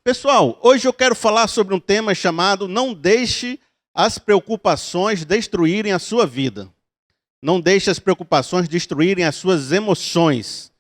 Pessoal, hoje eu quero falar sobre um tema chamado Não deixe as preocupações destruírem a sua vida. Não deixe as preocupações destruírem as suas emoções.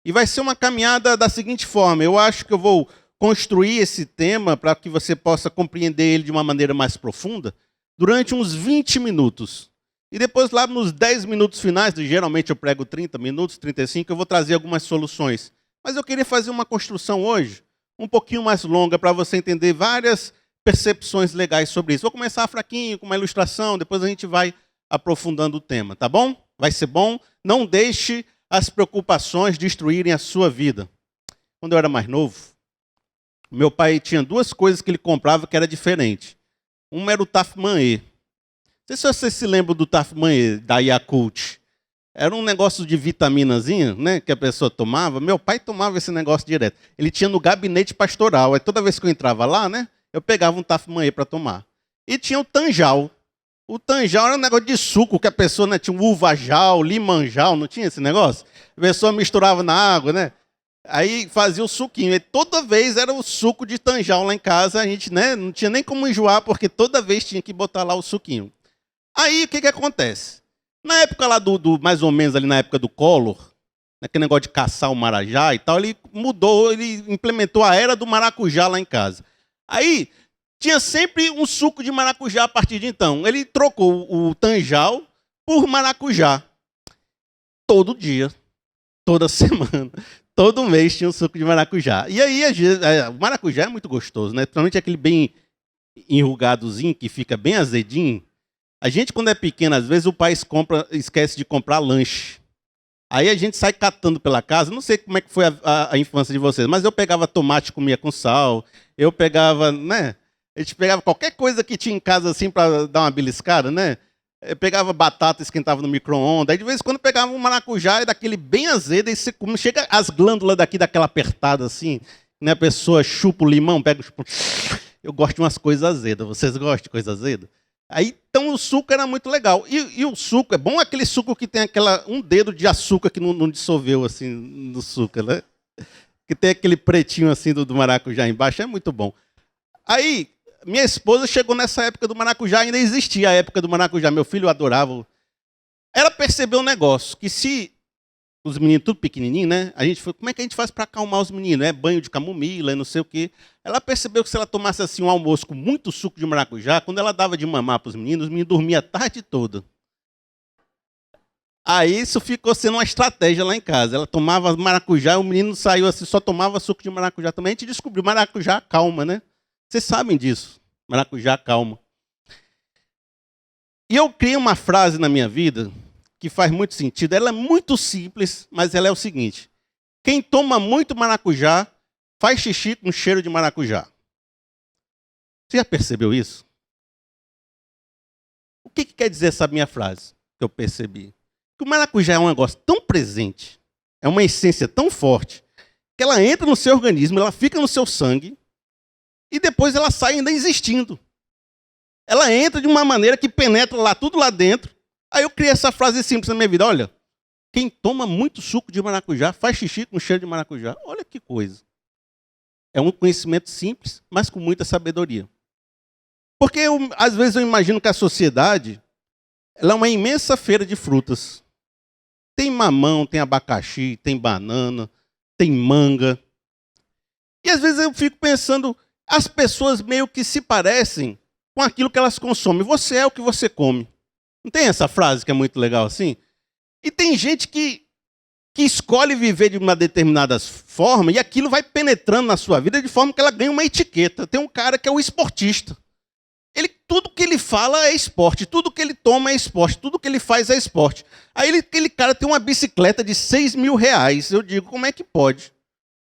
E vai ser uma caminhada da seguinte forma: eu acho que eu vou construir esse tema para que você possa compreender ele de uma maneira mais profunda durante uns 20 minutos. E depois, lá nos 10 minutos finais, geralmente eu prego 30 minutos, 35, eu vou trazer algumas soluções. Mas eu queria fazer uma construção hoje um pouquinho mais longa para você entender várias percepções legais sobre isso. Vou começar fraquinho, com uma ilustração, depois a gente vai aprofundando o tema, tá bom? Vai ser bom? Não deixe as preocupações destruírem a sua vida. Quando eu era mais novo, meu pai tinha duas coisas que ele comprava que era diferente. Uma era o Tafmanê. Não sei se vocês se lembram do Tafmanê, da Yakult. Era um negócio de vitaminazinha, né, que a pessoa tomava. Meu pai tomava esse negócio direto. Ele tinha no gabinete pastoral. Aí toda vez que eu entrava lá, né, eu pegava um Tafmanê para tomar. E tinha o Tanjal. O Tanjal era um negócio de suco que a pessoa, né, tinha um uvajal, limanjal, não tinha esse negócio? A pessoa misturava na água, né? Aí fazia o suquinho. E toda vez era o suco de Tanjal lá em casa. A gente, né, não tinha nem como enjoar, porque toda vez tinha que botar lá o suquinho. Aí o que acontece? Na época lá mais ou menos ali na época do Collor, aquele negócio de caçar o marajá e tal, ele mudou, ele implementou a era do maracujá lá em casa. Aí tinha sempre um suco de maracujá a partir de então. Ele trocou o Tanjal por maracujá. Todo dia, toda semana, todo mês tinha um suco de maracujá. E aí, às vezes, o maracujá é muito gostoso, né? Principalmente aquele bem enrugadozinho, que fica bem azedinho. A gente, quando é pequeno, às vezes o pai esquece de comprar lanche. Aí a gente sai catando pela casa. Não sei como é que foi a infância de vocês, mas eu pegava tomate e comia com sal. Eu pegava, né? A gente pegava qualquer coisa que tinha em casa assim para dar uma beliscada, né? Eu pegava batata, esquentava no micro-ondas. Aí de vez em quando pegava um maracujá e daquele bem azedo. E você chega as glândulas daqui daquela apertada assim, né? A pessoa chupa o limão, pega o chupa. Eu gosto de umas coisas azedas. Vocês gostam de coisa azeda? Aí, então o suco era muito legal. E o suco, é bom aquele suco que tem um dedo de açúcar que não dissolveu assim no suco, né? Que tem aquele pretinho assim do maracujá embaixo, é muito bom. Aí, minha esposa chegou nessa época do maracujá, ainda existia a época do maracujá, meu filho adorava. Ela percebeu um negócio, que se os meninos tudo pequenininho, né? A gente foi, como é que a gente faz para acalmar os meninos? É banho de camomila e não sei o quê. Ela percebeu que se ela tomasse assim um almoço com muito suco de maracujá, quando ela dava de mamar para os meninos dormiam a tarde toda. Aí isso ficou sendo uma estratégia lá em casa. Ela tomava maracujá, o menino saiu assim, só tomava suco de maracujá também. A gente descobriu, maracujá calma, né? Vocês sabem disso, maracujá calma. E eu criei uma frase na minha vida que faz muito sentido. Ela é muito simples, mas ela é o seguinte: quem toma muito maracujá faz xixi com cheiro de maracujá. Você já percebeu isso? O que quer dizer essa minha frase que eu percebi? Que o maracujá é um negócio tão presente, é uma essência tão forte, que ela entra no seu organismo, ela fica no seu sangue, e depois ela sai ainda existindo. Ela entra de uma maneira que penetra lá, tudo lá dentro. Aí eu criei essa frase simples na minha vida: olha, quem toma muito suco de maracujá faz xixi com cheiro de maracujá. Olha que coisa. É um conhecimento simples, mas com muita sabedoria. Porque às vezes eu imagino que a sociedade ela é uma imensa feira de frutas. Tem mamão, tem abacaxi, tem banana, tem manga. E às vezes eu fico pensando, as pessoas meio que se parecem com aquilo que elas consomem. Você é o que você come. Não tem essa frase que é muito legal assim? E tem gente que escolhe viver de uma determinada forma e aquilo vai penetrando na sua vida de forma que ela ganha uma etiqueta. Tem um cara que é o esportista. Tudo que ele fala é esporte, tudo que ele toma é esporte, tudo que ele faz é esporte. Aí aquele cara tem uma bicicleta de R$6.000. Eu digo, como é que pode?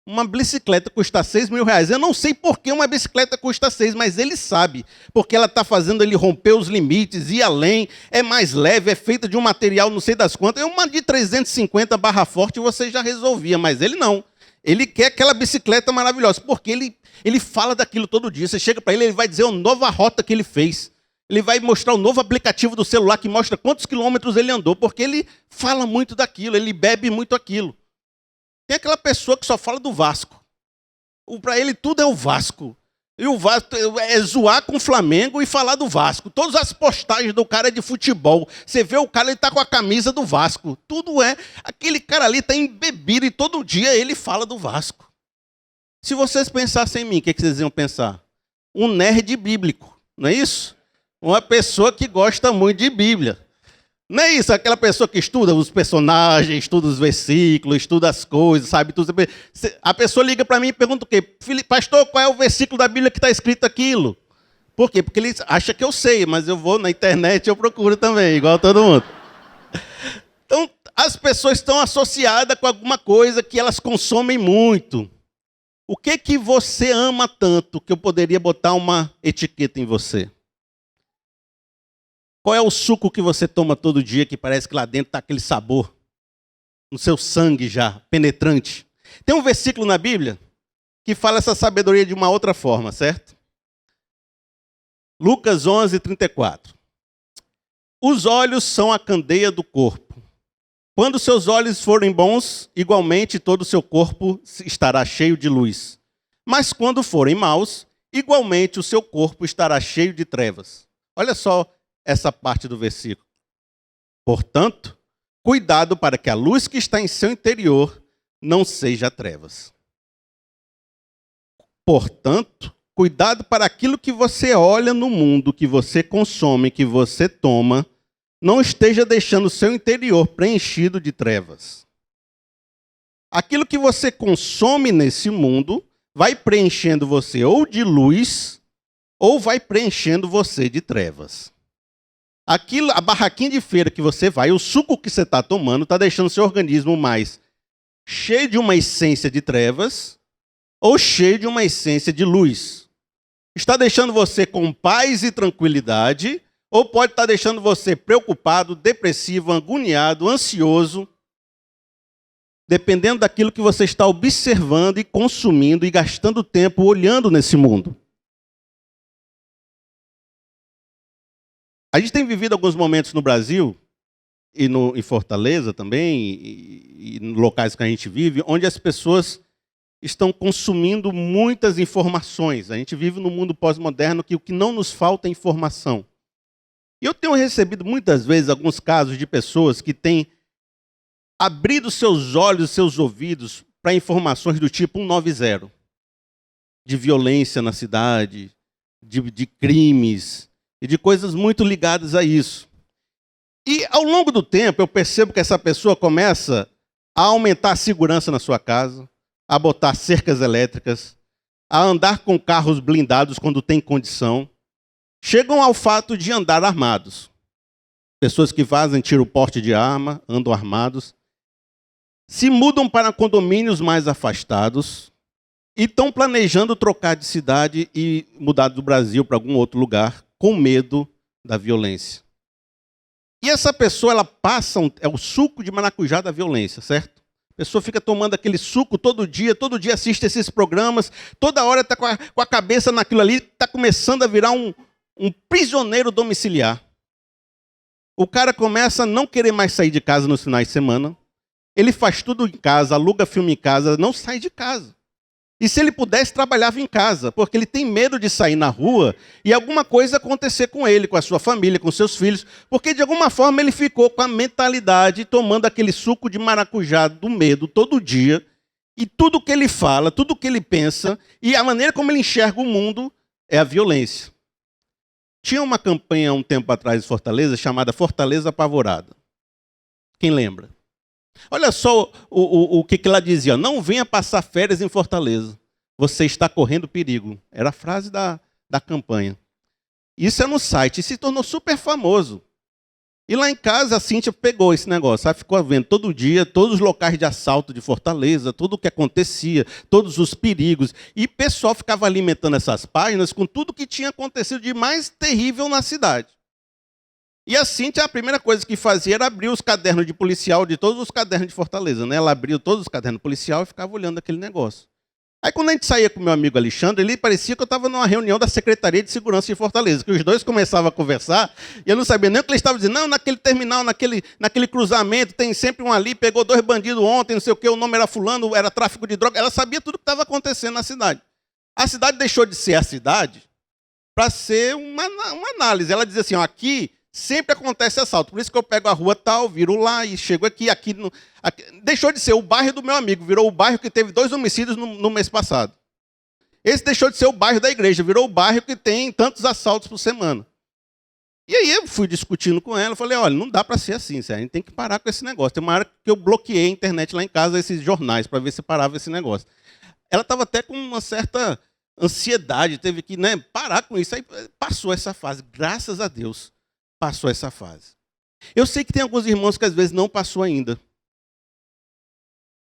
Uma bicicleta custa R$6.000. Eu não sei por que uma bicicleta custa 6, mas ele sabe. Porque ela está fazendo ele romper os limites, ir além, é mais leve, é feita de um material não sei das quantas. É uma de 350 barra forte você já resolvia, mas ele não. Ele quer aquela bicicleta maravilhosa, porque ele fala daquilo todo dia. Você chega para ele vai dizer a nova rota que ele fez. Ele vai mostrar o novo aplicativo do celular que mostra quantos quilômetros ele andou, porque ele fala muito daquilo, ele bebe muito aquilo. Tem aquela pessoa que só fala do Vasco. Para ele tudo é o Vasco. E o Vasco é zoar com o Flamengo e falar do Vasco. Todas as postagens do cara é de futebol. Você vê o cara, ele está com a camisa do Vasco. Tudo é. Aquele cara ali está embebido e todo dia ele fala do Vasco. Se vocês pensassem em mim, o que vocês iam pensar? Um nerd bíblico, não é isso? Uma pessoa que gosta muito de Bíblia. Não é isso? Aquela pessoa que estuda os personagens, estuda os versículos, estuda as coisas, sabe tudo. A pessoa liga para mim e pergunta o quê? Pastor, qual é o versículo da Bíblia que está escrito aquilo? Por quê? Porque ele acha que eu sei, mas eu vou na internet e eu procuro também, igual todo mundo. Então, as pessoas estão associadas com alguma coisa que elas consomem muito. O que você ama tanto que eu poderia botar uma etiqueta em você? Qual é o suco que você toma todo dia que parece que lá dentro está aquele sabor? No seu sangue já, penetrante. Tem um versículo na Bíblia que fala essa sabedoria de uma outra forma, certo? Lucas 11, 34. Os olhos são a candeia do corpo. Quando seus olhos forem bons, igualmente todo o seu corpo estará cheio de luz. Mas quando forem maus, igualmente o seu corpo estará cheio de trevas. Olha só essa parte do versículo. Portanto, cuidado para que a luz que está em seu interior não seja trevas. Portanto, cuidado para aquilo que você olha no mundo, que você consome, que você toma, não esteja deixando o seu interior preenchido de trevas. Aquilo que você consome nesse mundo vai preenchendo você ou de luz, ou vai preenchendo você de trevas. Aquilo, a barraquinha de feira que você vai, o suco que você está tomando, está deixando o seu organismo mais cheio de uma essência de trevas ou cheio de uma essência de luz. Está deixando você com paz e tranquilidade ou pode estar deixando você preocupado, depressivo, agoniado, ansioso, dependendo daquilo que você está observando e consumindo e gastando tempo olhando nesse mundo. A gente tem vivido alguns momentos no Brasil, e em Fortaleza também, e em locais que a gente vive, onde as pessoas estão consumindo muitas informações. A gente vive num mundo pós-moderno que o que não nos falta é informação. E eu tenho recebido muitas vezes alguns casos de pessoas que têm abrido seus olhos, seus ouvidos para informações do tipo 190, de violência na cidade, de crimes, e de coisas muito ligadas a isso. E ao longo do tempo eu percebo que essa pessoa começa a aumentar a segurança na sua casa, a botar cercas elétricas, a andar com carros blindados quando tem condição. Chegam ao fato de andar armados. Pessoas que fazem tiro porte de arma, andam armados, se mudam para condomínios mais afastados e estão planejando trocar de cidade e mudar do Brasil para algum outro lugar, com medo da violência. E essa pessoa, ela passa, é o suco de maracujá da violência, certo? A pessoa fica tomando aquele suco todo dia assiste esses programas, toda hora está com a cabeça naquilo ali, está começando a virar um prisioneiro domiciliar. O cara começa a não querer mais sair de casa nos finais de semana, ele faz tudo em casa, aluga filme em casa, não sai de casa. E se ele pudesse, trabalhava em casa, porque ele tem medo de sair na rua e alguma coisa acontecer com ele, com a sua família, com seus filhos, porque de alguma forma ele ficou com a mentalidade tomando aquele suco de maracujá do medo todo dia, e tudo que ele fala, tudo que ele pensa, e a maneira como ele enxerga o mundo é a violência. Tinha uma campanha um tempo atrás em Fortaleza chamada Fortaleza Apavorada. Quem lembra? Olha só o que ela dizia. Não venha passar férias em Fortaleza. Você está correndo perigo. Era a frase da campanha. Isso é no site. E se tornou super famoso. E lá em casa a Cíntia pegou esse negócio. Ela ficou vendo todo dia todos os locais de assalto de Fortaleza, tudo o que acontecia, todos os perigos. E o pessoal ficava alimentando essas páginas com tudo que tinha acontecido de mais terrível na cidade. E a Cíntia, a primeira coisa que fazia era abrir os cadernos de policial de todos os cadernos de Fortaleza, né? Ela abriu todos os cadernos policial e ficava olhando aquele negócio. Aí quando a gente saía com meu amigo Alexandre, ele parecia que eu estava numa reunião da Secretaria de Segurança de Fortaleza, que os dois começavam a conversar, e eu não sabia nem o que eles estavam dizendo. Não, naquele terminal, naquele cruzamento, tem sempre um ali, pegou 2 bandidos ontem, não sei o quê, o nome era fulano, era tráfico de droga. Ela sabia tudo o que estava acontecendo na cidade. A cidade deixou de ser a cidade para ser uma análise. Ela dizia assim, ó, aqui sempre acontece assalto, por isso que eu pego a rua tal, viro lá e chego aqui. Deixou de ser o bairro do meu amigo, virou o bairro que teve 2 homicídios no mês passado. Esse deixou de ser o bairro da igreja, virou o bairro que tem tantos assaltos por semana. E aí eu fui discutindo com ela, falei, olha, não dá para ser assim, a gente tem que parar com esse negócio. Tem uma hora que eu bloqueei a internet lá em casa, esses jornais, para ver se parava esse negócio. Ela estava até com uma certa ansiedade, teve que parar com isso. Aí passou essa fase, graças a Deus, passou essa fase. Eu sei que tem alguns irmãos que às vezes não passou ainda.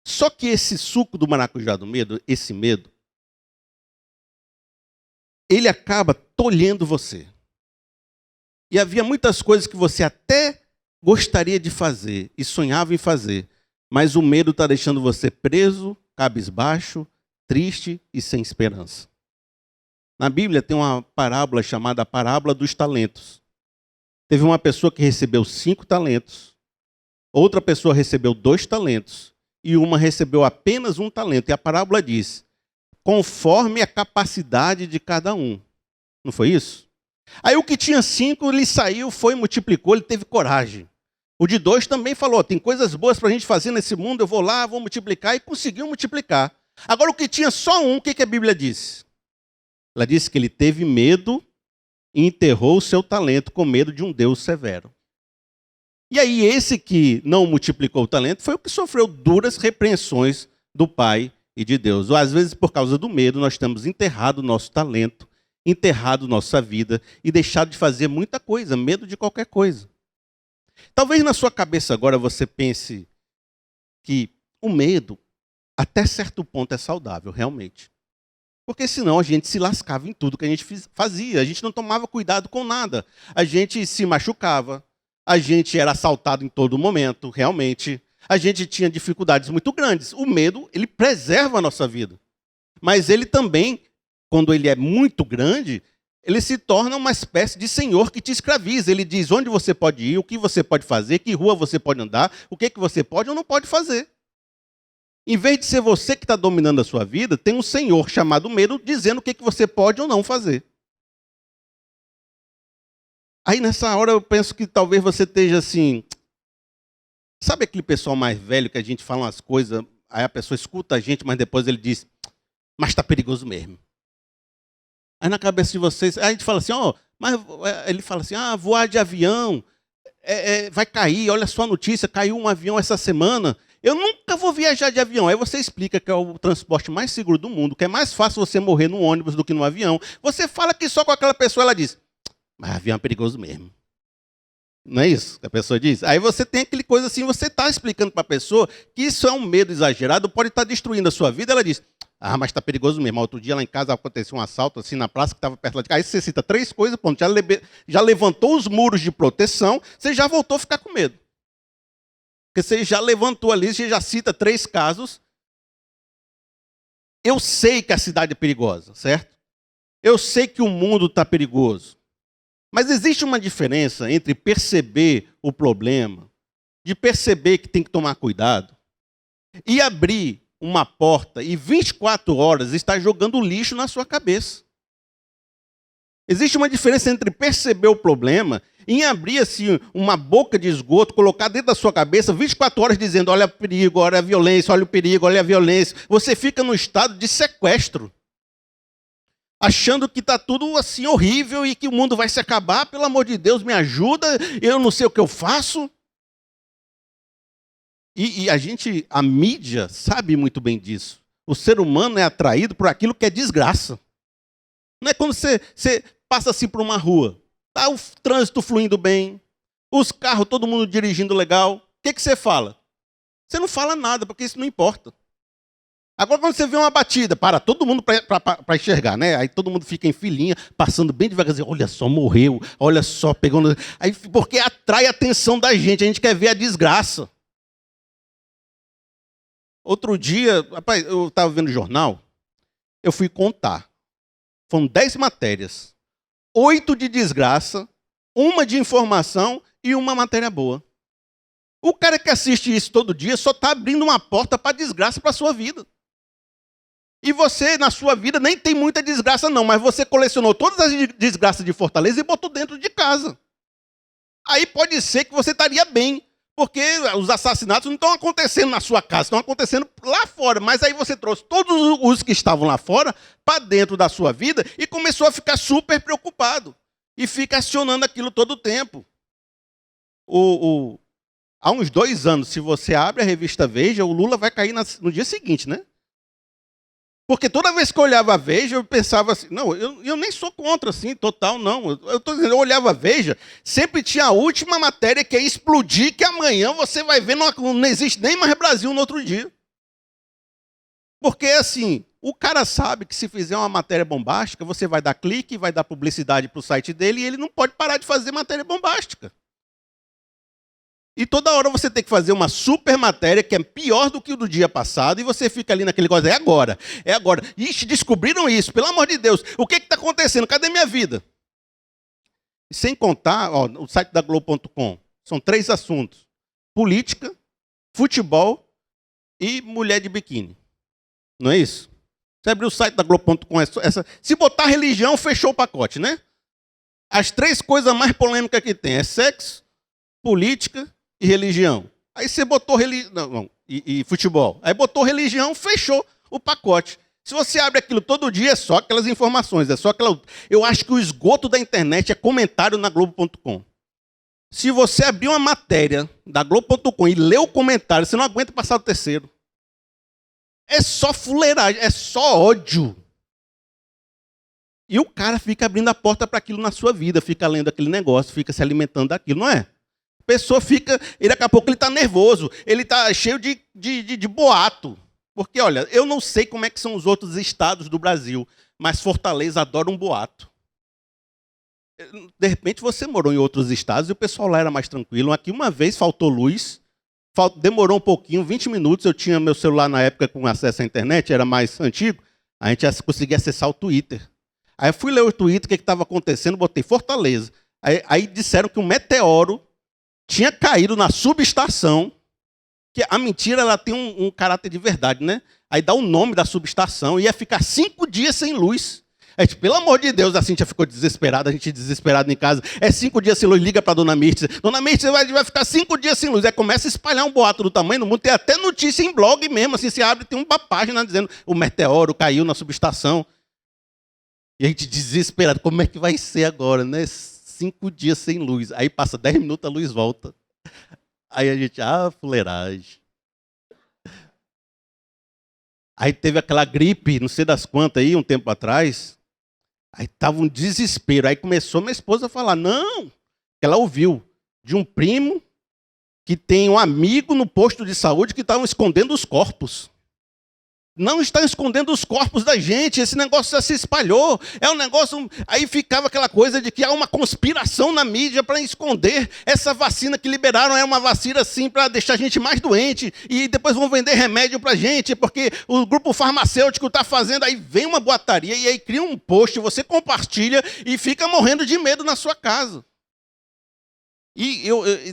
Só que esse suco do maracujá do medo, esse medo, ele acaba tolhendo você. E havia muitas coisas que você até gostaria de fazer e sonhava em fazer, mas o medo está deixando você preso, cabisbaixo, triste e sem esperança. Na Bíblia tem uma parábola chamada a parábola dos talentos. Teve uma pessoa que recebeu 5 talentos, outra pessoa recebeu 2 talentos e uma recebeu apenas 1 talento. E a parábola diz, conforme a capacidade de cada um. Não foi isso? Aí o que tinha 5, ele saiu, foi, multiplicou, ele teve coragem. O de 2 também falou, tem coisas boas para a gente fazer nesse mundo, eu vou lá, vou multiplicar, e conseguiu multiplicar. Agora o que tinha só 1, o que a Bíblia diz? Ela disse que ele teve medo e enterrou o seu talento com medo de um Deus severo. E aí esse que não multiplicou o talento foi o que sofreu duras repreensões do Pai e de Deus. Ou às vezes por causa do medo nós temos enterrado o nosso talento, enterrado nossa vida e deixado de fazer muita coisa, medo de qualquer coisa. Talvez na sua cabeça agora você pense que o medo até certo ponto é saudável, realmente. Porque senão a gente se lascava em tudo que a gente fazia. A gente não tomava cuidado com nada. A gente se machucava. A gente era assaltado em todo momento, realmente. A gente tinha dificuldades muito grandes. O medo, ele preserva a nossa vida. Mas ele também, quando ele é muito grande, ele se torna uma espécie de senhor que te escraviza. Ele diz onde você pode ir, o que você pode fazer, que rua você pode andar, o que você pode ou não pode fazer. Em vez de ser você que está dominando a sua vida, tem um senhor chamado medo dizendo o que você pode ou não fazer. Aí nessa hora eu penso que talvez você esteja assim... Sabe aquele pessoal mais velho que a gente fala umas coisas, aí a pessoa escuta a gente, mas depois ele diz, mas está perigoso mesmo. Aí na cabeça de vocês, aí a gente fala assim, mas ele fala assim, voar de avião, vai cair, olha só a notícia, caiu um avião essa semana... Eu nunca vou viajar de avião. Aí você explica que é o transporte mais seguro do mundo, que é mais fácil você morrer no ônibus do que no avião. Você fala que só com aquela pessoa ela diz, mas avião é perigoso mesmo. Não é isso que a pessoa diz? Aí você tem aquele coisa assim, você está explicando para a pessoa que isso é um medo exagerado, pode estar destruindo a sua vida. Ela diz, mas está perigoso mesmo. Outro dia lá em casa aconteceu um assalto assim na praça que estava perto lá de casa. Aí você cita 3 coisas, pronto, já levantou os muros de proteção, você já voltou a ficar com medo. Porque você já levantou ali, você já cita 3 casos. Eu sei que a cidade é perigosa, certo? Eu sei que o mundo está perigoso. Mas existe uma diferença entre perceber o problema, de perceber que tem que tomar cuidado, e abrir uma porta e 24 horas estar jogando lixo na sua cabeça. Existe uma diferença entre perceber o problema e abrir assim, uma boca de esgoto, colocar dentro da sua cabeça 24 horas dizendo, olha o perigo, olha a violência, olha o perigo, olha a violência. Você fica no estado de sequestro, achando que está tudo assim horrível e que o mundo vai se acabar. Pelo amor de Deus, me ajuda, eu não sei o que eu faço. E a mídia sabe muito bem disso. O ser humano é atraído por aquilo que é desgraça. Não é quando você passa assim por uma rua, está o trânsito fluindo bem, os carros, todo mundo dirigindo legal. O que você fala? Você não fala nada, porque isso não importa. Agora, quando você vê uma batida, para todo mundo para enxergar, né? Aí todo mundo fica em filinha, passando bem devagarzinho. Olha só, morreu. Olha só, pegando... Aí, porque atrai a atenção da gente. A gente quer ver a desgraça. Outro dia, rapaz, eu estava vendo o jornal Eu fui contar. Foram 10 matérias. 8 de desgraça, uma de informação e uma matéria boa. O cara que assiste isso todo dia só está abrindo uma porta para desgraça para a sua vida. E você, na sua vida, nem tem muita desgraça não, mas você colecionou todas as desgraças de Fortaleza e botou dentro de casa. Aí pode ser que você estaria bem, porque os assassinatos não estão acontecendo na sua casa, estão acontecendo lá fora. Mas aí você trouxe todos os que estavam lá fora para dentro da sua vida e começou a ficar super preocupado. E fica acionando aquilo todo o tempo. Há uns 2 anos, se você abre a revista Veja, o Lula vai cair no dia seguinte, né? Porque toda vez que eu olhava a Veja, eu pensava assim, não, eu nem sou contra, assim, total, não. Eu estou dizendo, eu olhava a Veja, sempre tinha a última matéria que é explodir, que amanhã você vai ver, não existe nem mais Brasil no outro dia. Porque, assim, o cara sabe que se fizer uma matéria bombástica, você vai dar clique, vai dar publicidade para o site dele e ele não pode parar de fazer matéria bombástica. E toda hora você tem que fazer uma super matéria que é pior do que o do dia passado e você fica ali naquele negócio, é agora. Ixi, descobriram isso, pelo amor de Deus. O que está acontecendo? Cadê minha vida? E sem contar, ó, o site da Globo.com, são 3 assuntos. Política, futebol e mulher de biquíni. Não é isso? Você abriu o site da Globo.com, se botar religião, fechou o pacote, né? As 3 coisas mais polêmicas que tem é sexo, política e religião. Aí você botou religião e futebol. Aí botou religião, fechou o pacote. Se você abre aquilo todo dia, é só aquelas informações, é só aquela. Eu acho que o esgoto da internet é comentário na Globo.com. Se você abrir uma matéria da Globo.com e ler o comentário, você não aguenta passar do terceiro. É só fuleiragem, é só ódio. E o cara fica abrindo a porta para aquilo na sua vida, fica lendo aquele negócio, fica se alimentando daquilo, não é? A pessoa fica, e daqui a pouco ele está nervoso, ele está cheio de boato. Porque, olha, eu não sei como é que são os outros estados do Brasil, mas Fortaleza adora um boato. De repente você morou em outros estados e o pessoal lá era mais tranquilo. Aqui uma vez faltou luz, demorou um pouquinho, 20 minutos, eu tinha meu celular na época com acesso à internet, era mais antigo, a gente conseguia acessar o Twitter. Aí eu fui ler o Twitter, o que estava acontecendo, botei Fortaleza. Aí disseram que um meteoro tinha caído na subestação, que a mentira ela tem um caráter de verdade, né? Aí dá o nome da subestação e ia ficar 5 dias sem luz. Aí, pelo amor de Deus, a Cíntia ficou desesperada, a gente desesperado em casa. É 5 dias sem luz, liga para a Dona Mirtes. Dona Mirtes, você vai ficar 5 dias sem luz. Aí começa a espalhar um boato do tamanho do mundo, tem até notícia em blog mesmo, assim, se abre, tem uma página dizendo o meteoro caiu na subestação. E a gente desesperado, como é que vai ser agora, né? 5 dias sem luz. Aí passa 10 minutos, a luz volta. Aí a gente, fuleiragem. Aí teve aquela gripe, não sei das quantas aí, um tempo atrás. Aí estava um desespero. Aí começou minha esposa a falar, não. Ela ouviu de um primo que tem um amigo no posto de saúde que estavam escondendo os corpos. Não estão escondendo os corpos da gente, esse negócio já se espalhou. É um negócio. Aí ficava aquela coisa de que há uma conspiração na mídia para esconder essa vacina que liberaram. É uma vacina assim para deixar a gente mais doente. E depois vão vender remédio para a gente, porque o grupo farmacêutico está fazendo. Aí vem uma boataria e aí cria um post, você compartilha e fica morrendo de medo na sua casa. E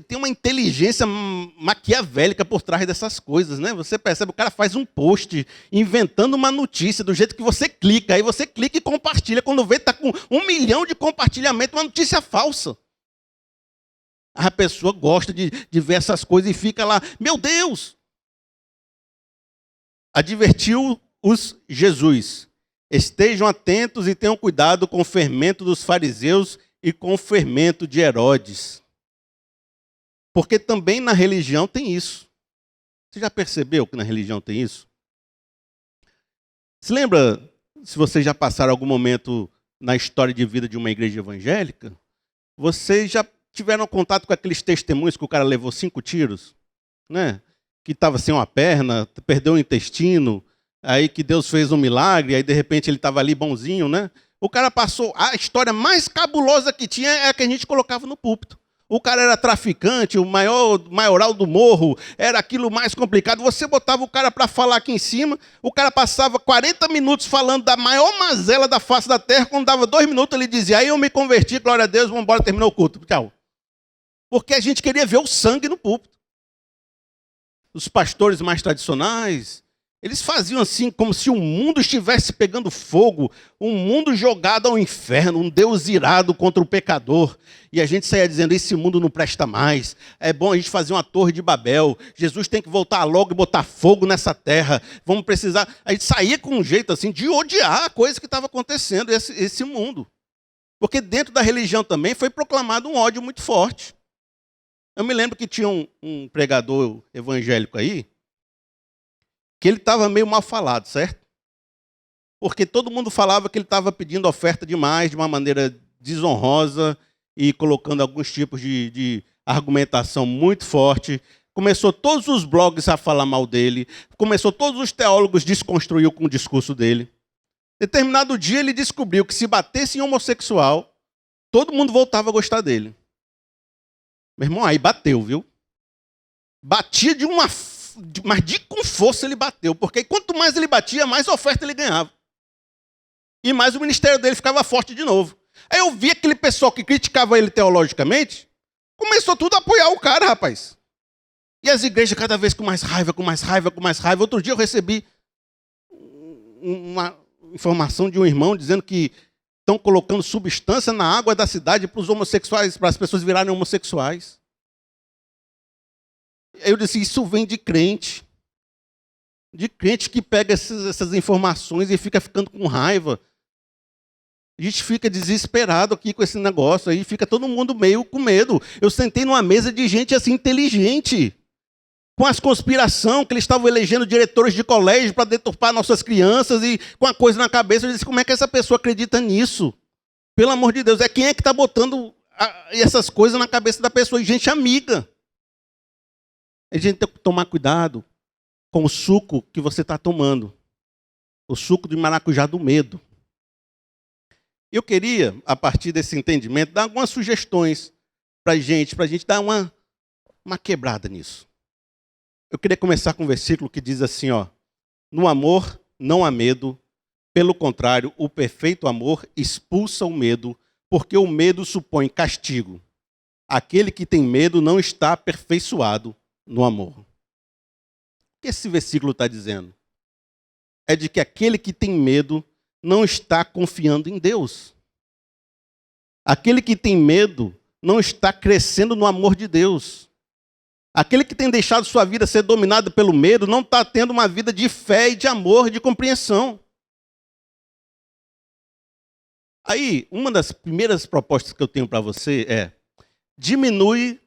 tem uma inteligência maquiavélica por trás dessas coisas, né? Você percebe, o cara faz um post inventando uma notícia do jeito que você clica. Aí você clica e compartilha. Quando vê, está com 1 milhão de compartilhamento, uma notícia falsa. A pessoa gosta de ver essas coisas e fica lá, meu Deus! Advertiu-os Jesus. Estejam atentos e tenham cuidado com o fermento dos fariseus e com o fermento de Herodes. Porque também na religião tem isso. Você já percebeu que na religião tem isso? Se lembra, se vocês já passaram algum momento na história de vida de uma igreja evangélica, vocês já tiveram contato com aqueles testemunhos que o cara levou 5 tiros, né? Que estava sem uma perna, perdeu o intestino, aí que Deus fez um milagre, aí de repente ele estava ali bonzinho, né? O cara passou, a história mais cabulosa que tinha é a que a gente colocava no púlpito. o cara era traficante, o maioral do morro, era aquilo mais complicado. Você botava o cara para falar aqui em cima, o cara passava 40 minutos falando da maior mazela da face da terra, quando dava 2 minutos ele dizia, aí eu me converti, glória a Deus, vamos embora, terminou o culto. Tchau. Porque a gente queria ver o sangue no púlpito. Os pastores mais tradicionais, eles faziam assim, como se o mundo estivesse pegando fogo, um mundo jogado ao inferno, um Deus irado contra o pecador. E a gente saía dizendo, esse mundo não presta mais, é bom a gente fazer uma torre de Babel, Jesus tem que voltar logo e botar fogo nessa terra, vamos precisar... A gente saía com um jeito assim de odiar a coisa que estava acontecendo, esse mundo. Porque dentro da religião também foi proclamado um ódio muito forte. Eu me lembro que tinha um pregador evangélico aí, que ele estava meio mal falado, certo? Porque todo mundo falava que ele estava pedindo oferta demais, de uma maneira desonrosa e colocando alguns tipos de argumentação muito forte. Começou todos os blogs a falar mal dele, começou todos os teólogos desconstruiu com o discurso dele. Determinado dia ele descobriu que se batesse em homossexual, todo mundo voltava a gostar dele. Meu irmão, aí bateu, viu? Batia mas com força ele bateu, porque quanto mais ele batia, mais oferta ele ganhava. E mais o ministério dele ficava forte de novo. Aí eu vi aquele pessoal que criticava ele teologicamente, começou tudo a apoiar o cara, rapaz. E as igrejas cada vez com mais raiva, com mais raiva, com mais raiva. Outro dia eu recebi uma informação de um irmão dizendo que estão colocando substância na água da cidade para os homossexuais, para as pessoas virarem homossexuais. Eu disse, isso vem de crente que pega essas informações e fica ficando com raiva. A gente fica desesperado aqui com esse negócio, aí fica todo mundo meio com medo. Eu sentei numa mesa de gente assim inteligente, com as conspirações, que eles estavam elegendo diretores de colégio para deturpar nossas crianças e com a coisa na cabeça. Eu disse, como é que essa pessoa acredita nisso? Pelo amor de Deus, quem é que está botando essas coisas na cabeça da pessoa? E gente amiga. A gente tem que tomar cuidado com o suco que você está tomando. O suco de maracujá do medo. Eu queria, a partir desse entendimento, dar algumas sugestões para a gente dar uma quebrada nisso. Eu queria começar com um versículo que diz assim, ó, no amor não há medo, pelo contrário, o perfeito amor expulsa o medo, porque o medo supõe castigo. Aquele que tem medo não está aperfeiçoado no amor. O que esse versículo está dizendo? É de que aquele que tem medo não está confiando em Deus. Aquele que tem medo não está crescendo no amor de Deus. Aquele que tem deixado sua vida ser dominada pelo medo não está tendo uma vida de fé e de amor, de compreensão. Aí, uma das primeiras propostas que eu tenho para você é diminua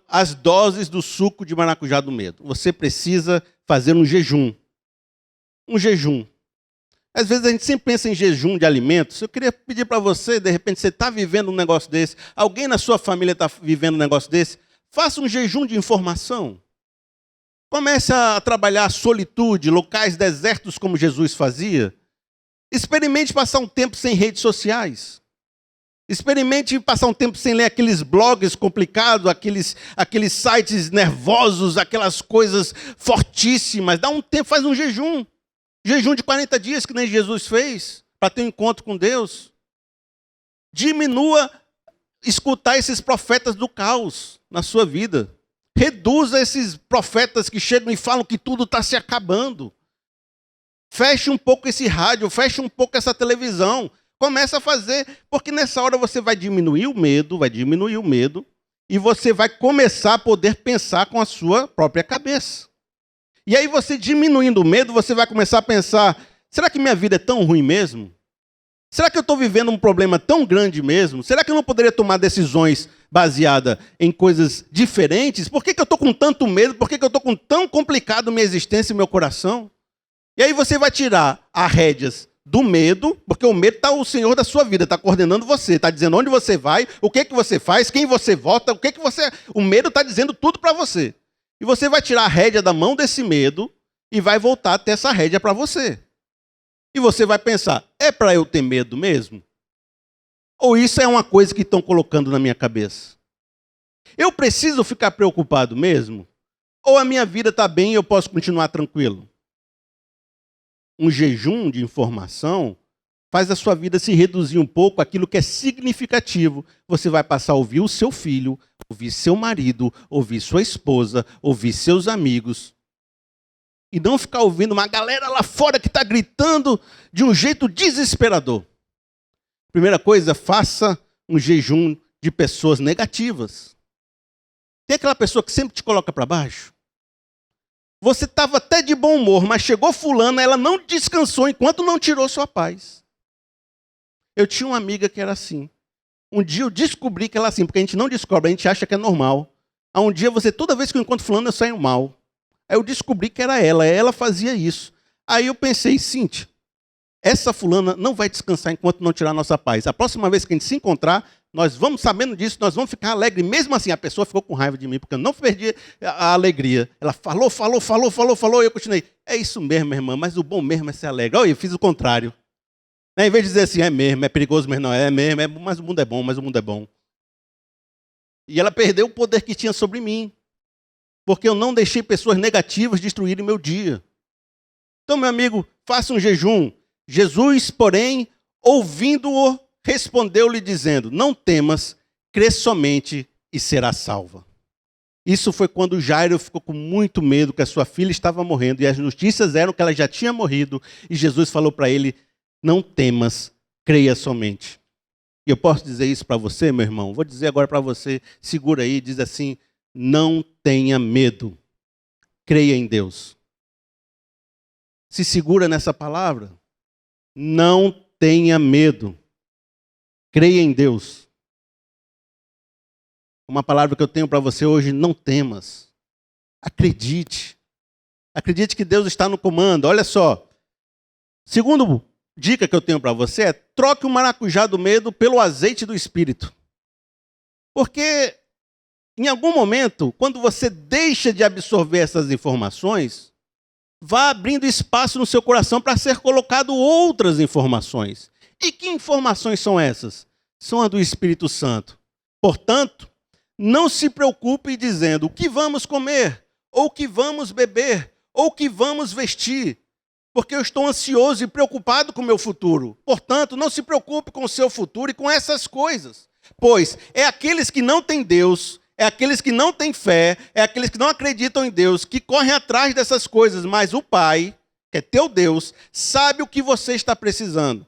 as doses do suco de maracujá do medo. Você precisa fazer um jejum. Um jejum. Às vezes a gente sempre pensa em jejum de alimentos. Eu queria pedir para você, de repente você está vivendo um negócio desse, alguém na sua família está vivendo um negócio desse, faça um jejum de informação. Comece a trabalhar a solitude, locais desertos como Jesus fazia. Experimente passar um tempo sem redes sociais. Experimente passar um tempo sem ler aqueles blogs complicados, aqueles sites nervosos, aquelas coisas fortíssimas. Dá um tempo, faz um jejum. Jejum de 40 dias, que nem Jesus fez, para ter um encontro com Deus. Diminua escutar esses profetas do caos na sua vida. Reduza esses profetas que chegam e falam que tudo está se acabando. Feche um pouco esse rádio, feche um pouco essa televisão. Começa a fazer, porque nessa hora você vai diminuir o medo, e você vai começar a poder pensar com a sua própria cabeça. E aí você diminuindo o medo, você vai começar a pensar, será que minha vida é tão ruim mesmo? Será que eu estou vivendo um problema tão grande mesmo? Será que eu não poderia tomar decisões baseadas em coisas diferentes? Por que eu estou com tanto medo? Por que eu estou com tão complicado minha existência e meu coração? E aí você vai tirar as rédeas do medo, porque o medo está o senhor da sua vida, está coordenando você, está dizendo onde você vai, o que você faz, quem você vota, o que você... O medo está dizendo tudo para você. E você vai tirar a rédea da mão desse medo e vai voltar a ter essa rédea para você. E você vai pensar, é para eu ter medo mesmo? Ou isso é uma coisa que estão colocando na minha cabeça? Eu preciso ficar preocupado mesmo? Ou a minha vida está bem e eu posso continuar tranquilo? Um jejum de informação faz a sua vida se reduzir um pouco àquilo que é significativo. Você vai passar a ouvir o seu filho, ouvir seu marido, ouvir sua esposa, ouvir seus amigos. E não ficar ouvindo uma galera lá fora que está gritando de um jeito desesperador. Primeira coisa, faça um jejum de pessoas negativas. Tem aquela pessoa que sempre te coloca para baixo? Você estava até de bom humor, mas chegou fulana, ela não descansou enquanto não tirou sua paz. Eu tinha uma amiga que era assim. Um dia eu descobri que ela é assim, porque a gente não descobre, a gente acha que é normal. Aí um dia toda vez que eu encontro fulano, eu saio mal. Aí eu descobri que era ela fazia isso. Aí eu pensei, Cíntia, essa fulana não vai descansar enquanto não tirar a nossa paz. A próxima vez que a gente se encontrar, nós vamos, sabendo disso, nós vamos ficar alegres. Mesmo assim, a pessoa ficou com raiva de mim, porque eu não perdi a alegria. Ela falou, e eu continuei. É isso mesmo, irmã, mas o bom mesmo é ser alegre. Olha, eu fiz o contrário. Em vez de dizer assim, é mesmo, é perigoso, mas não, é mesmo, mas o mundo é bom, mas o mundo é bom. E ela perdeu o poder que tinha sobre mim, porque eu não deixei pessoas negativas destruírem meu dia. Então, meu amigo, faça um jejum. Jesus, porém, ouvindo-o, respondeu-lhe dizendo, não temas, crê somente e serás salva. Isso foi quando Jairo ficou com muito medo que a sua filha estava morrendo, e as notícias eram que ela já tinha morrido, e Jesus falou para ele, não temas, creia somente. E eu posso dizer isso para você, meu irmão? Vou dizer agora para você, segura aí, diz assim, não tenha medo, creia em Deus. Se segura nessa palavra, não tenha medo, creia em Deus. Uma palavra que eu tenho para você hoje, não temas, acredite. Acredite que Deus está no comando. Olha só, segundo dica que eu tenho para você é troque o maracujá do medo pelo azeite do Espírito. Porque em algum momento, quando você deixa de absorver essas informações, vá abrindo espaço no seu coração para ser colocado outras informações. E que informações são essas? São as do Espírito Santo. Portanto, não se preocupe dizendo o que vamos comer, ou o que vamos beber, ou o que vamos vestir, porque eu estou ansioso e preocupado com o meu futuro. Portanto, não se preocupe com o seu futuro e com essas coisas. Pois é aqueles que não têm Deus, é aqueles que não têm fé, é aqueles que não acreditam em Deus, que correm atrás dessas coisas. Mas o Pai, que é teu Deus, sabe o que você está precisando.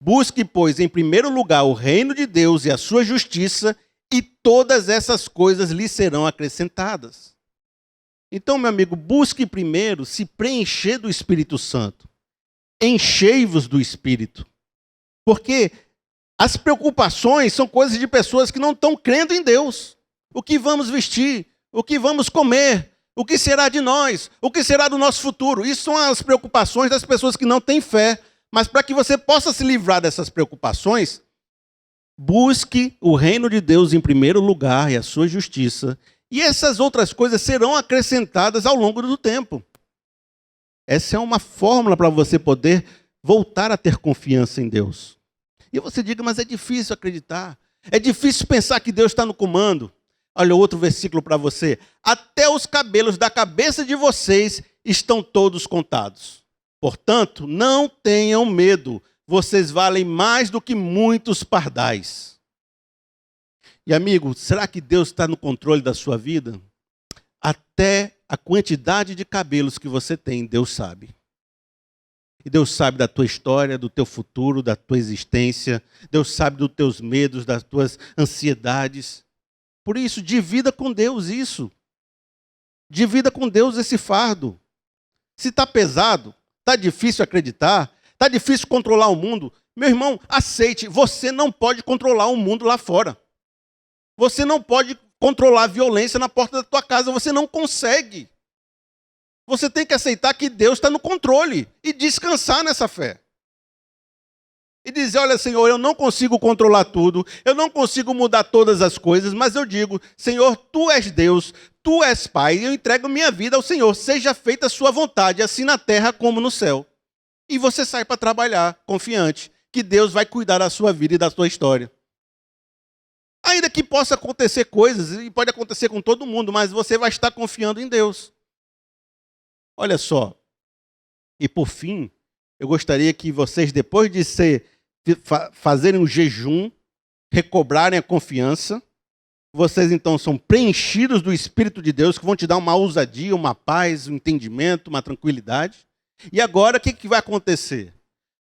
Busque, pois, em primeiro lugar o reino de Deus e a sua justiça, e todas essas coisas lhe serão acrescentadas. Então, meu amigo, busque primeiro se preencher do Espírito Santo. Enchei-vos do Espírito. Porque as preocupações são coisas de pessoas que não estão crendo em Deus. O que vamos vestir? O que vamos comer? O que será de nós? O que será do nosso futuro? Isso são as preocupações das pessoas que não têm fé. Mas para que você possa se livrar dessas preocupações, busque o reino de Deus em primeiro lugar e a sua justiça. E essas outras coisas serão acrescentadas ao longo do tempo. Essa é uma fórmula para você poder voltar a ter confiança em Deus. E você diga, mas é difícil acreditar. É difícil pensar que Deus está no comando. Olha outro versículo para você. Até os cabelos da cabeça de vocês estão todos contados. Portanto, não tenham medo. Vocês valem mais do que muitos pardais. E amigo, será que Deus está no controle da sua vida? Até a quantidade de cabelos que você tem, Deus sabe. E Deus sabe da tua história, do teu futuro, da tua existência. Deus sabe dos teus medos, das tuas ansiedades. Por isso, divida com Deus isso. Divida com Deus esse fardo. Se está pesado, está difícil acreditar, está difícil controlar o mundo, meu irmão, aceite, você não pode controlar o mundo lá fora. Você não pode controlar a violência na porta da tua casa, você não consegue. Você tem que aceitar que Deus está no controle e descansar nessa fé. E dizer, olha, Senhor, eu não consigo controlar tudo, eu não consigo mudar todas as coisas, mas eu digo, Senhor, Tu és Deus, Tu és Pai, e eu entrego minha vida ao Senhor, seja feita a sua vontade, assim na terra como no céu. E você sai para trabalhar, confiante, que Deus vai cuidar da sua vida e da sua história. Ainda que possa acontecer coisas, e pode acontecer com todo mundo, mas você vai estar confiando em Deus. Olha só. E por fim, eu gostaria que vocês, depois de fazerem um jejum, recobrarem a confiança, vocês então são preenchidos do Espírito de Deus, que vão te dar uma ousadia, uma paz, um entendimento, uma tranquilidade. E agora o que vai acontecer?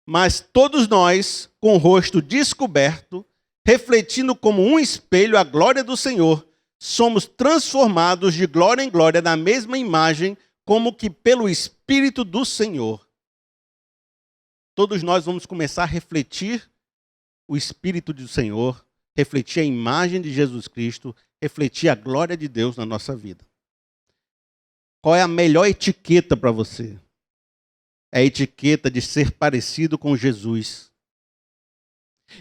Mas todos nós, com o rosto descoberto, refletindo como um espelho a glória do Senhor, somos transformados de glória em glória na mesma imagem, como que pelo Espírito do Senhor. Todos nós vamos começar a refletir o Espírito do Senhor, refletir a imagem de Jesus Cristo, refletir a glória de Deus na nossa vida. Qual é a melhor etiqueta para você? É a etiqueta de ser parecido com Jesus.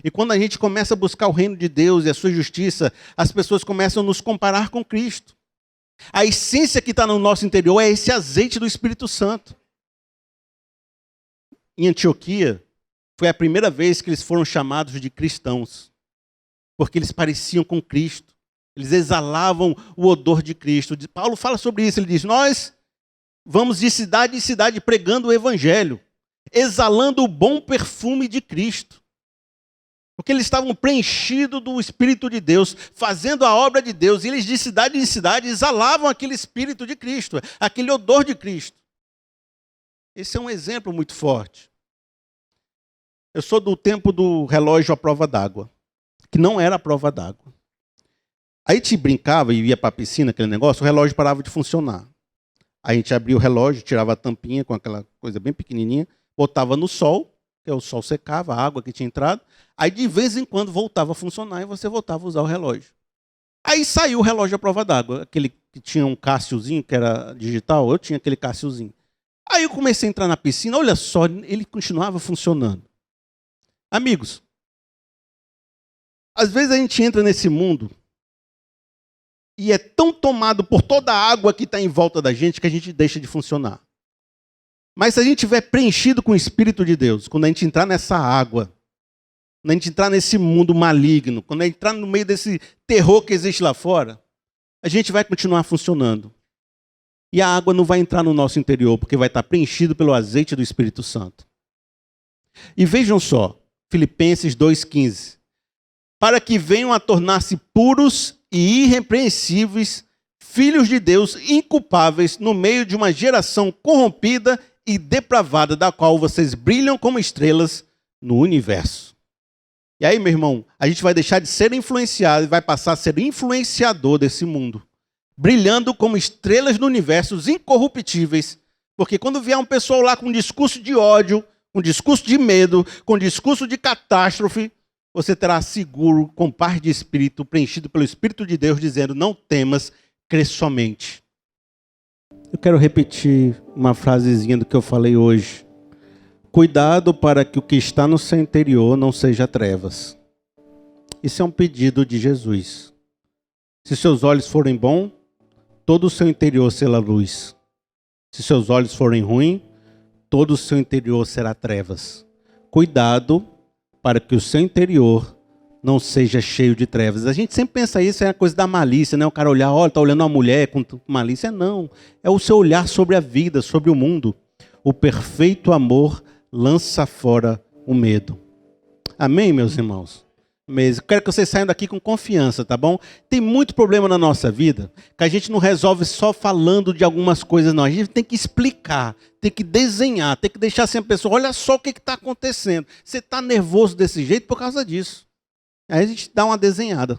E quando a gente começa a buscar o reino de Deus e a sua justiça, as pessoas começam a nos comparar com Cristo. A essência que está no nosso interior é esse azeite do Espírito Santo. Em Antioquia, foi a primeira vez que eles foram chamados de cristãos, porque eles pareciam com Cristo. Eles exalavam o odor de Cristo. Paulo fala sobre isso, ele diz, nós vamos de cidade em cidade pregando o evangelho, exalando o bom perfume de Cristo. Porque eles estavam preenchidos do Espírito de Deus, fazendo a obra de Deus, e eles de cidade em cidade exalavam aquele Espírito de Cristo, aquele odor de Cristo. Esse é um exemplo muito forte. Eu sou do tempo do relógio à prova d'água, que não era a prova d'água. Aí a gente brincava e ia para a piscina, aquele negócio, o relógio parava de funcionar. Aí a gente abria o relógio, tirava a tampinha com aquela coisa bem pequenininha, botava no sol, que o sol secava, a água que tinha entrado, aí de vez em quando voltava a funcionar e você voltava a usar o relógio. Aí saiu o relógio à prova d'água, aquele que tinha um Cásiozinho, que era digital, eu tinha aquele Cásiozinho. Aí eu comecei a entrar na piscina, olha só, ele continuava funcionando. Amigos, às vezes a gente entra nesse mundo e é tão tomado por toda a água que está em volta da gente que a gente deixa de funcionar. Mas se a gente estiver preenchido com o Espírito de Deus, quando a gente entrar nessa água, quando a gente entrar nesse mundo maligno, quando a gente entrar no meio desse terror que existe lá fora, a gente vai continuar funcionando. E a água não vai entrar no nosso interior, porque vai estar preenchido pelo azeite do Espírito Santo. E vejam só, Filipenses 2,15. Para que venham a tornar-se puros e irrepreensíveis, filhos de Deus inculpáveis no meio de uma geração corrompida e depravada, da qual vocês brilham como estrelas no universo. E aí, meu irmão, a gente vai deixar de ser influenciado e vai passar a ser influenciador desse mundo. Brilhando como estrelas no universo, incorruptíveis. Porque quando vier um pessoal lá com um discurso de ódio, com um discurso de medo, com um discurso de catástrofe, você terá seguro, com paz de espírito, preenchido pelo Espírito de Deus, dizendo, não temas, crê somente. Eu quero repetir uma frasezinha do que eu falei hoje. Cuidado para que o que está no seu interior não seja trevas. Isso é um pedido de Jesus. Se seus olhos forem bons, todo o seu interior será luz. Se seus olhos forem ruins, todo o seu interior será trevas. Cuidado para que o seu interior não seja cheio de trevas. A gente sempre pensa isso, é a coisa da malícia, né? O cara olhar, olha, está olhando uma mulher com malícia. Não, é o seu olhar sobre a vida, sobre o mundo. O perfeito amor lança fora o medo. Amém, meus irmãos? Mas quero que vocês saiam daqui com confiança, tá bom? Tem muito problema na nossa vida que a gente não resolve só falando de algumas coisas, não. A gente tem que explicar, tem que desenhar, tem que deixar assim a pessoa, olha só o que está acontecendo. Você está nervoso desse jeito por causa disso. Aí a gente dá uma desenhada.